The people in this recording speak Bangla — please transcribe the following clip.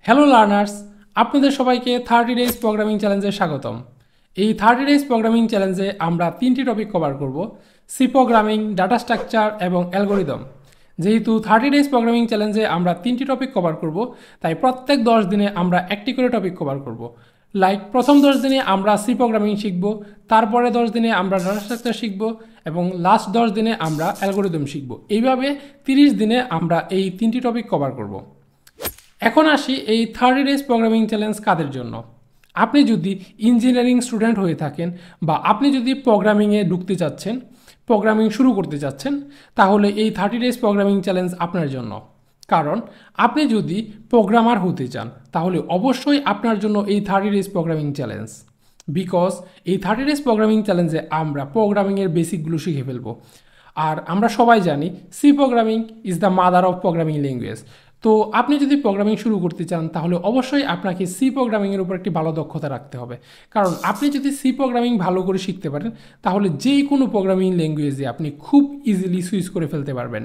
হ্যালো লার্নার্স, আপনাদের সবাইকে 30 ডেজ প্রোগ্রামিং চ্যালেঞ্জে স্বাগতম। এই 30 ডেজ প্রোগ্রামিং চ্যালেঞ্জে আমরা 3টি টপিক কভার করব: সি প্রোগ্রামিং, ডাটা স্ট্রাকচার এবং অ্যালগোরিদম। যেহেতু 30 ডেজ প্রোগ্রামিং চ্যালেঞ্জে আমরা 3টি টপিক কভার করব, তাই প্রত্যেক 10 দিনে আমরা একটি করে টপিক কভার করব। লাইক প্রথম 10 দিনে আমরা সি প্রোগ্রামিং শিখব, তারপরে 10 দিনে আমরা ডাটা স্ট্রাকচার শিখব এবং লাস্ট 10 দিনে আমরা অ্যালগোরিদম শিখব। এইভাবে 30 দিনে আমরা এই 3টি টপিক কভার করব। এখন আসি এই 30 ডেজ প্রোগ্রামিং চ্যালেঞ্জ কাদের জন্য। আপনি যদি ইঞ্জিনিয়ারিং স্টুডেন্ট হয়ে থাকেন বা আপনি যদি প্রোগ্রামিংয়ে ঢুকতে চাচ্ছেন, প্রোগ্রামিং শুরু করতে চাচ্ছেন, তাহলে এই 30 ডেজ প্রোগ্রামিং চ্যালেঞ্জ আপনার জন্য। কারণ আপনি যদি প্রোগ্রামার হতে চান তাহলে অবশ্যই আপনার জন্য এই 30 ডেজ প্রোগ্রামিং চ্যালেঞ্জ। বিকজ এই 30 ডেজ প্রোগ্রামিং চ্যালেঞ্জে আমরা প্রোগ্রামিংয়ের বেসিকগুলো শিখে ফেলবো। আর আমরা সবাই জানি C programming is the mother of programming language. তো আপনি যদি প্রোগ্রামিং শুরু করতে চান তাহলে অবশ্যই আপনাকে সি প্রোগ্রামিংয়ের উপর একটি ভালো দক্ষতা রাখতে হবে। কারণ আপনি যদি সি প্রোগ্রামিং ভালো করে শিখতে পারেন তাহলে যে কোনো প্রোগ্রামিং ল্যাঙ্গুয়েজে আপনি খুব ইজিলি সুইচ করে ফেলতে পারবেন।